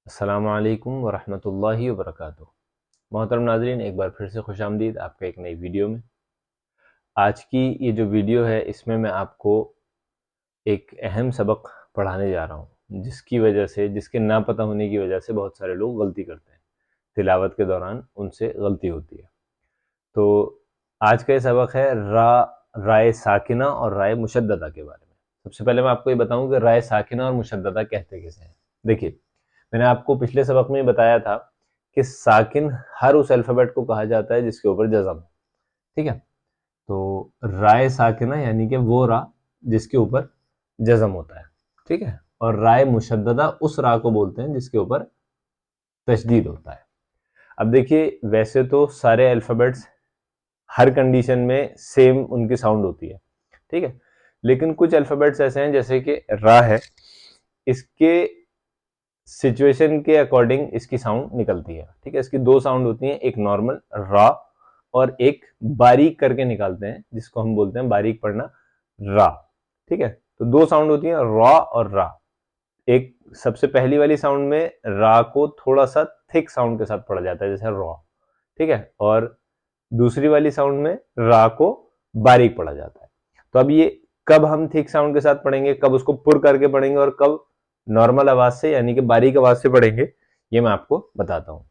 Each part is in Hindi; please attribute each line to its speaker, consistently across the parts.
Speaker 1: अस्सलामु अलैकुम वरहमतुल्लाहि वबरकातुहू। मोहतरम नाज़रीन, एक बार फिर से खुशामदीद आपका एक नई वीडियो में। आज की ये जो वीडियो है इसमें मैं आपको एक अहम सबक पढ़ाने जा रहा हूँ, जिसके ना पता होने की वजह से बहुत सारे लोग गलती करते हैं। तिलावत के दौरान उनसे गलती होती है। तो आज का ये सबक है राय साकिना और राय मुशद्ददा के बारे में। सबसे पहले मैं आपको ये बताऊं कि राय साकिना और मुशद्ददा कहते किसे हैं। देखिए, मैंने आपको पिछले सबक में बताया था कि साकिन हर उस अल्फ़ाबेट को कहा जाता है जिसके ऊपर जज़म है। ठीक है, तो राय साकिना यानी कि वो रा जिसके ऊपर जज़म होता है। ठीक है, और राय मुशद्ददा उस रा को बोलते हैं जिसके ऊपर तशदीद होता है। अब देखिए, वैसे तो सारे अल्फ़ाबेट्स हर कंडीशन में सेम उनकी साउंड होती है। ठीक है, लेकिन कुछ अल्फ़ाबेट्स ऐसे हैं जैसे कि रा है, इसके सिचुएशन के अकॉर्डिंग इसकी साउंड निकलती है। ठीक है, इसकी दो साउंड होती हैं, एक नॉर्मल रा और एक बारीक करके निकालते हैं जिसको हम बोलते हैं बारीक पढ़ना रा। ठीक है, तो दो साउंड होती है, रा और रा। एक सबसे पहली वाली साउंड में रा को थोड़ा सा थिक साउंड के साथ पढ़ा जाता है जैसे रॉ। ठीक है, और दूसरी वाली साउंड में रा को बारीक पढ़ा जाता है। तो अब ये कब हम थिक साउंड के साथ पढ़ेंगे, कब उसको पुर करके पढ़ेंगे और कब नॉर्मल आवाज से यानी कि बारीक आवाज से पढ़ेंगे, ये मैं आपको बताता हूं।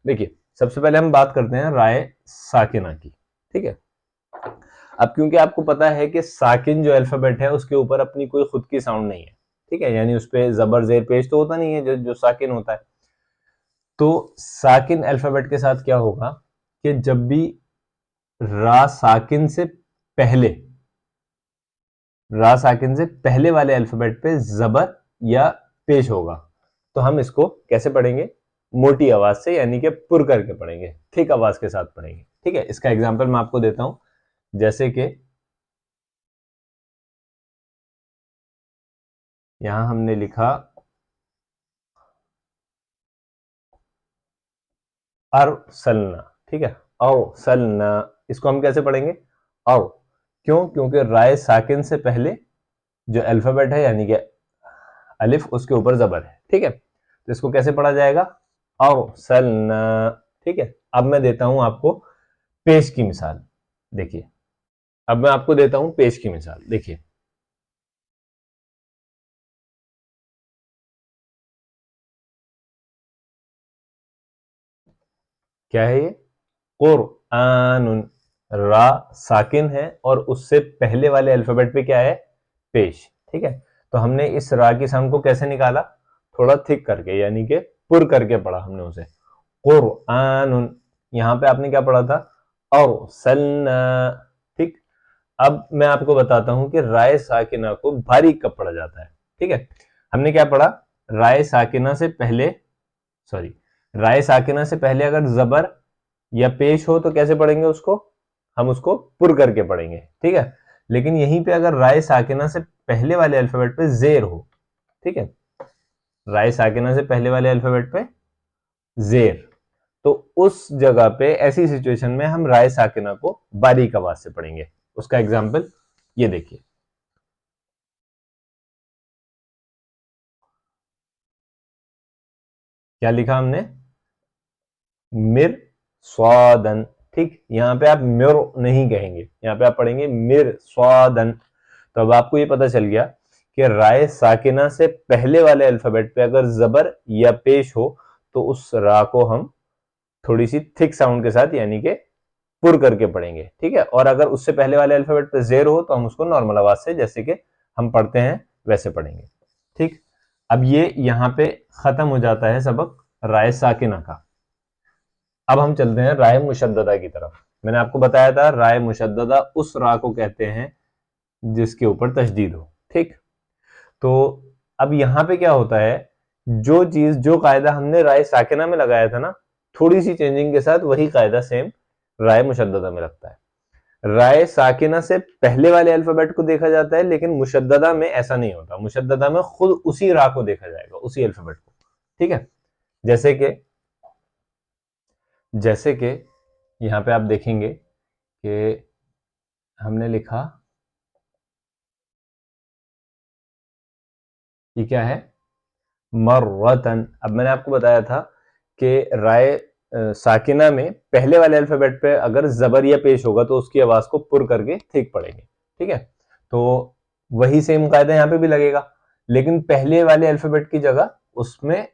Speaker 1: देखिए, सबसे पहले हम बात करते हैं राय साकिना की। ठीक है, अब क्योंकि आपको पता है कि साकिन जो अल्फाबेट है उसके ऊपर अपनी कोई खुद की साउंड नहीं है। ठीक है, यानी उस पर जबर जेर पेश तो होता नहीं है जो साकिन होता है। तो साकिन अल्फाबेट के साथ क्या होगा कि जब भी रा साकिन से पहले रा साकिन से पहले वाले अल्फाबेट पे जबर या पेश होगा तो हम इसको कैसे पढ़ेंगे, मोटी आवाज से यानी कि पुर करके पढ़ेंगे, थिक आवाज के साथ पढ़ेंगे। ठीक है, इसका एग्जांपल मैं आपको देता हूं, जैसे कि यहां हमने लिखा अरसलना। ठीक है, अरसलना, इसको हम कैसे पढ़ेंगे, अर। क्यों? क्योंकि राय साकिन से पहले जो अल्फाबेट है यानी कि अलिफ उसके ऊपर जबर है। ठीक है, तो इसको कैसे पढ़ा जाएगा, अरसलना। ठीक है, अब मैं देता हूं आपको पेश की मिसाल। देखिए, अब मैं आपको देता हूं पेश की मिसाल। देखिए, क्या है ये, कुरआनुन। रा साकिन है और उससे पहले वाले अल्फाबेट पे क्या है, पेश। ठीक है, तो हमने इस रा की साउंड को कैसे निकाला, थोड़ा थिक करके यानी कि पुर करके पढ़ा हमने उसे, कुरआनुन। यहां पे आपने क्या पढ़ा था, अरसलना। ठीक, अब मैं आपको बताता हूं कि राय साकिना को बारीक कब पढ़ा जाता है। ठीक है, हमने क्या पढ़ा, राय साकिना से पहले, सॉरी, राय साकिना से पहले अगर जबर या पेश हो तो कैसे पढ़ेंगे उसको, हम उसको पुर करके पढ़ेंगे। ठीक है, लेकिन यहीं पे अगर राय साकिना से पहले वाले अल्फाबेट पे जेर हो, ठीक है, राय साकिना से पहले वाले अल्फाबेट पे जेर, तो उस जगह पे ऐसी सिचुएशन में हम राय साकिना को बारीक आवाज से पढ़ेंगे। उसका एग्जाम्पल ये देखिए, क्या लिखा हमने, मिर स्वादन। ठीक, यहां पे आप मिर नहीं कहेंगे, यहां पे आप पढ़ेंगे मिर स्वादन। तो अब आपको ये पता चल गया कि राय साकिना से पहले वाले अल्फाबेट पे अगर जबर या पेश हो तो उस रा को हम थोड़ी सी थिक साउंड के साथ यानी कि पुर करके पढ़ेंगे। ठीक है, और अगर उससे पहले वाले अल्फाबेट पे जेर हो तो हम उसको नॉर्मल आवाज से जैसे कि हम पढ़ते हैं वैसे पढ़ेंगे। ठीक, अब ये यहां पे खत्म हो जाता है सबक राय साकिना का। अब हम चलते हैं राय मुशद्ददा की तरफ। मैंने आपको बताया था राय मुशद्ददा उस रा को कहते हैं जिसके ऊपर तशदीद हो। ठीक, तो अब यहां पे क्या होता है, जो चीज जो कायदा हमने राय साकिना में लगाया था ना, थोड़ी सी चेंजिंग के साथ वही कायदा सेम राय मुशद्ददा में लगता है। राय साकिना से पहले वाले अल्फाबेट को देखा जाता है, लेकिन मुशद्ददा में ऐसा नहीं होता। मुशद्ददा में खुद उसी रा को देखा जाएगा, उसी अल्फाबेट को। ठीक है, जैसे कि जैसे कि यहां पे आप देखेंगे कि हमने लिखा, ये क्या है, मर्रतन। अब मैंने आपको बताया था कि राय साकिना में पहले वाले अल्फाबेट पे अगर जबर या पेश होगा तो उसकी आवाज को पुर करके ठीक पढ़ेंगे, ठीक है। तो वही सेम कायदा यहाँ पे भी लगेगा, लेकिन पहले वाले अल्फाबेट की जगह उसमें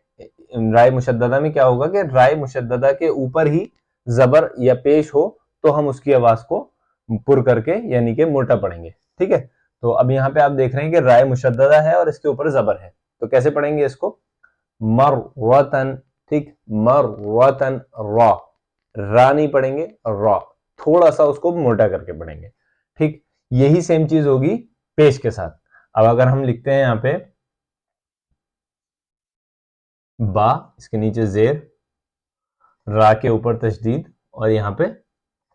Speaker 1: राय मुशद्ददा में क्या होगा कि राय मुशद्ददा के ऊपर ही जबर या पेश हो तो हम उसकी आवाज को पुर करके यानी कि मोटा पढ़ेंगे, ठीक है। तो अब यहाँ पे आप देख रहे हैं कि राय मुशद्ददा है और इसके ऊपर जबर है, तो कैसे पढ़ेंगे इसको, मर्रतन, ठीक, मर्रतन, रा नहीं पढ़ेंगे, रॉ, थोड़ा सा उसको मोटा करके पढ़ेंगे, ठीक। यही सेम चीज होगी पेश के साथ। अब अगर हम लिखते हैं यहां पे बा, इसके नीचे जेर, रा के ऊपर तशदीद और यहां पे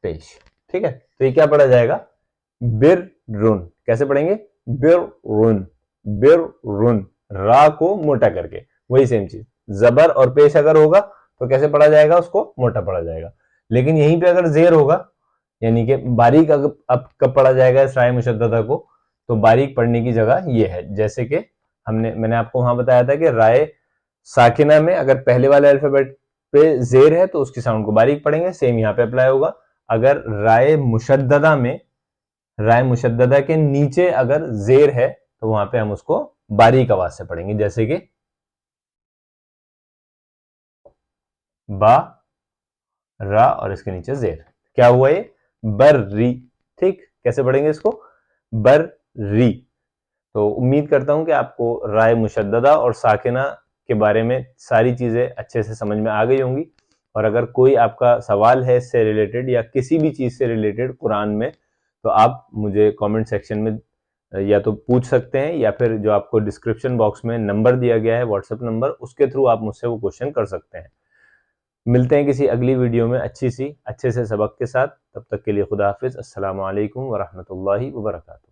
Speaker 1: पेश, ठीक है। तो ये क्या पढ़ा जाएगा, बिर रुन। कैसे पढ़ेंगे, बिर रुन, बिर रुन, रा को मोटा करके। वही सेम चीज, जबर और पेश अगर होगा तो कैसे पढ़ा जाएगा, उसको मोटा पढ़ा जाएगा। लेकिन यहीं पे अगर जेर होगा यानी कि बारीक, अब कब पढ़ा जाएगा इस राय मुशद्ददा को, तो बारीक पढ़ने की जगह ये है। जैसे कि मैंने आपको वहां बताया था कि राय साकिना में अगर पहले वाले अल्फाबेट पे जेर है तो उसकी साउंड को बारीक पढ़ेंगे, सेम यहाँ पे अप्लाई होगा। अगर राय मुशद्ददा के नीचे अगर जेर है तो वहां पे हम उसको बारीक आवाज से पढ़ेंगे, जैसे कि बा, रा और इसके नीचे जेर, क्या हुआ ये, बर्री, ठीक। कैसे पढ़ेंगे इसको, बर्री। तो उम्मीद करता हूं कि आपको राय मुशद्ददा और साकिना के बारे में सारी चीजें अच्छे से समझ में आ गई होंगी। और अगर कोई आपका सवाल है इससे रिलेटेड या किसी भी चीज से रिलेटेड कुरान में, तो आप मुझे कमेंट सेक्शन में या तो पूछ सकते हैं या फिर जो आपको डिस्क्रिप्शन बॉक्स में नंबर दिया गया है व्हाट्सएप नंबर, उसके थ्रू आप मुझसे वो क्वेश्चन कर सकते हैं। मिलते हैं किसी अगली वीडियो में अच्छे से सबक के साथ। तब तक के लिए खुदा हाफिज। अस्सलाम वालेकुम वरहमतुल्लाहि वबरकातुहू।